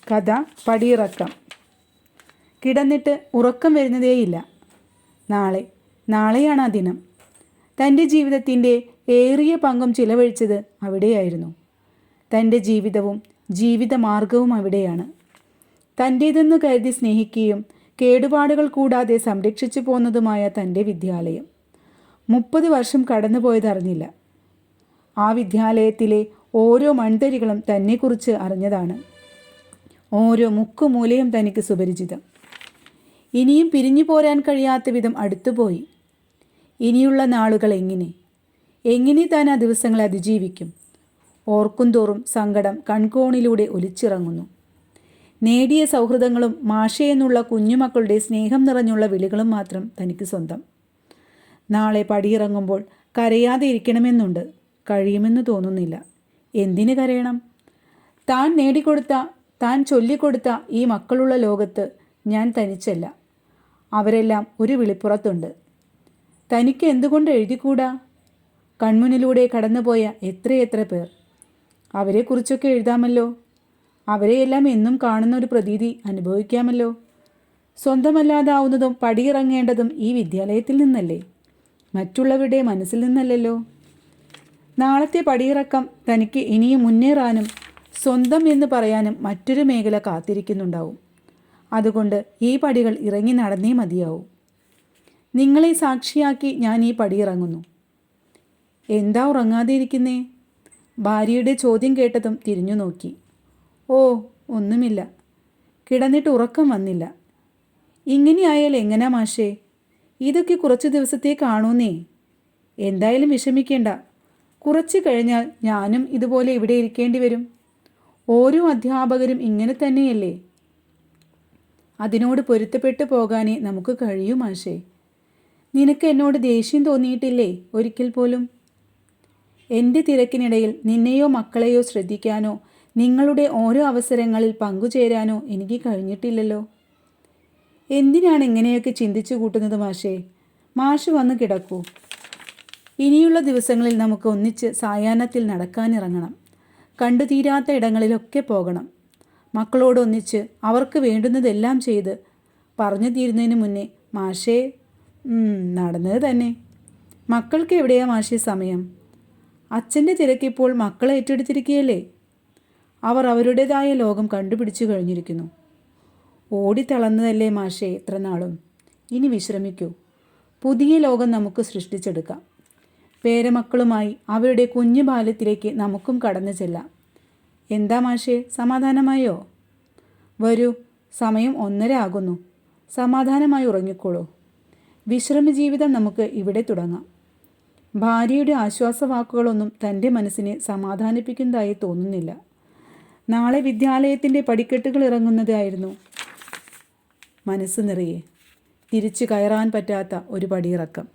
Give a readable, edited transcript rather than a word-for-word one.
കഥ പടിയിറക്കം. കിടന്നിട്ട് ഉറക്കം വരുന്നതേയില്ല. നാളെയാണ് ആ ദിനം. തൻ്റെ ജീവിതത്തിൻ്റെ ഏറിയ പങ്കും ചിലവഴിച്ചത് അവിടെയായിരുന്നു. തൻ്റെ ജീവിതവും ജീവിതമാർഗവും അവിടെയാണ്. തൻ്റേതെന്ന് കരുതി സ്നേഹിക്കുകയും കേടുപാടുകൾ കൂടാതെ സംരക്ഷിച്ചു പോന്നതുമായ തൻ്റെ വിദ്യാലയം 30 വർഷം കടന്നുപോയതറിഞ്ഞില്ല. ആ വിദ്യാലയത്തിലെ ഓരോ മൺതരികളും തന്നെക്കുറിച്ച് അറിഞ്ഞതാണ്. ഓരോ മുക്കുമൂലയും തനിക്ക് സുപരിചിതം. ഇനിയും പിരിഞ്ഞു പോരാൻ കഴിയാത്ത വിധം അടുത്തുപോയി. ഇനിയുള്ള നാളുകൾ എങ്ങനെ താൻ ആ ദിവസങ്ങളെ അതിജീവിക്കും? ഓർക്കുംതോറും സങ്കടം കൺകോണിലൂടെ ഒലിച്ചിറങ്ങുന്നു. നേടിയ സൗഹൃദങ്ങളും മാഷയെന്നുള്ള കുഞ്ഞുമക്കളുടെ സ്നേഹം നിറഞ്ഞുള്ള വിളികളും മാത്രം തനിക്ക് സ്വന്തം. നാളെ പടിയിറങ്ങുമ്പോൾ കരയാതെ ഇരിക്കണമെന്നുണ്ട്. കഴിയുമെന്ന് തോന്നുന്നില്ല. എന്തിന് കരയണം? താൻ നേടിക്കൊടുത്ത, താൻ ചൊല്ലിക്കൊടുത്ത ഈ മക്കളുള്ള ലോകത്ത് ഞാൻ തനിച്ചല്ല. അവരെല്ലാം ഒരു വിളിപ്പുറത്തുണ്ട്. തനിക്ക് എന്തുകൊണ്ട് എഴുതിക്കൂടാ? കൺമുന്നിലൂടെ കടന്നുപോയ എത്രയെത്ര പേർ. അവരെക്കുറിച്ചൊക്കെ എഴുതാമല്ലോ. അവരെയെല്ലാം എന്നും കാണുന്ന ഒരു പ്രതീതി അനുഭവിക്കാമല്ലോ. സ്വന്തമല്ലാതാവുന്നതും പടിയിറങ്ങേണ്ടതും ഈ വിദ്യാലയത്തിൽ നിന്നല്ലേ, മറ്റുള്ളവരുടെ മനസ്സിൽ നിന്നല്ലല്ലോ. നാളത്തെ പടിയിറക്കം തനിക്ക് ഇനിയും മുന്നേറാനും സ്വന്തം എന്ന് പറയാനും മറ്റൊരു മേഖല കാത്തിരിക്കുന്നുണ്ടാവും. അതുകൊണ്ട് ഈ പടികൾ ഇറങ്ങി നടന്നേ മതിയാവൂ. നിങ്ങളെ സാക്ഷിയാക്കി ഞാൻ ഈ പടിയിറങ്ങുന്നു. എന്താ ഉറങ്ങാതെ ഇരിക്കുന്നേ? ഭാര്യയുടെ ചോദ്യം കേട്ടതും തിരിഞ്ഞു നോക്കി. ഓ, ഒന്നുമില്ല. കിടന്നിട്ട് ഉറക്കം വന്നില്ല. ഇങ്ങനെയായാൽ എങ്ങനാ മാഷേ? ഇതൊക്കെ കുറച്ച് ദിവസത്തേ കാണൂന്നേ. എന്തായാലും വിഷമിക്കേണ്ട. കുറച്ച് കഴിഞ്ഞാൽ ഞാനും ഇതുപോലെ ഇവിടെ ഇരിക്കേണ്ടി വരും. ഓരോ അധ്യാപകരും ഇങ്ങനെ തന്നെയല്ലേ. അതിനോട് പൊരുത്തപ്പെട്ടു പോകാനേ നമുക്ക് കഴിയൂ മാഷേ. നിനക്ക് എന്നോട് ദേഷ്യം തോന്നിയിട്ടില്ലേ ഒരിക്കൽ പോലും? എൻ്റെ തിരക്കിനിടയിൽ നിന്നെയോ മക്കളെയോ ശ്രദ്ധിക്കാനോ നിങ്ങളുടെ ഓരോ അവസരങ്ങളിൽ പങ്കുചേരാനോ എനിക്ക് കഴിഞ്ഞിട്ടില്ലല്ലോ. എന്തിനാണ് ഇങ്ങനെയൊക്കെ ചിന്തിച്ചു കൂട്ടുന്നത് മാഷേ? മാഷ് വന്ന് കിടക്കൂ. ഇനിയുള്ള ദിവസങ്ങളിൽ നമുക്ക് ഒന്നിച്ച് സായാഹ്നത്തിൽ നടക്കാനിറങ്ങണം. കണ്ടുതീരാത്ത ഇടങ്ങളിലൊക്കെ പോകണം. മക്കളോടൊന്നിച്ച് അവർക്ക് വേണ്ടുന്നതെല്ലാം ചെയ്ത് പറഞ്ഞു തീരുന്നതിന് മുന്നേ മാഷേ. നടന്നത് തന്നെ. മക്കൾക്ക് എവിടെയാ മാഷേ സമയം? അച്ഛൻ്റെ തിരക്കിപ്പോൾ മക്കളെ ഏറ്റെടുത്തിരിക്കുകയല്ലേ. അവർ അവരുടേതായ ലോകം കണ്ടുപിടിച്ചു കഴിഞ്ഞിരിക്കുന്നു. ഓടിത്തളർന്നതല്ലേ മാഷേ എത്ര നാളും. ഇനി വിശ്രമിക്കൂ. പുതിയ ലോകം നമുക്ക് സൃഷ്ടിച്ചെടുക്കാം. പേരമക്കളുമായി അവരുടെ കുഞ്ഞു ബാല്യത്തിലേക്ക് നമുക്കും കടന്നു ചെല്ലാം. എന്താ മാഷേ, സമാധാനമായോ? വരൂ, സമയം 1:30 ആകുന്നു. സമാധാനമായി ഉറങ്ങിക്കോളൂ. വിശ്രമ ജീവിതം നമുക്ക് ഇവിടെ തുടങ്ങാം. ഭാര്യയുടെ ആശ്വാസവാക്കുകളൊന്നും തൻ്റെ മനസ്സിനെ സമാധാനിപ്പിക്കുന്നതായി തോന്നുന്നില്ല. നാളെ വിദ്യാലയത്തിൻ്റെ പടിക്കെട്ടുകൾ ഇറങ്ങുന്നതായിരുന്നു മനസ്സ് നിറയെ. തിരിച്ചു കയറാൻ പറ്റാത്ത ഒരു പടിയിറക്കം.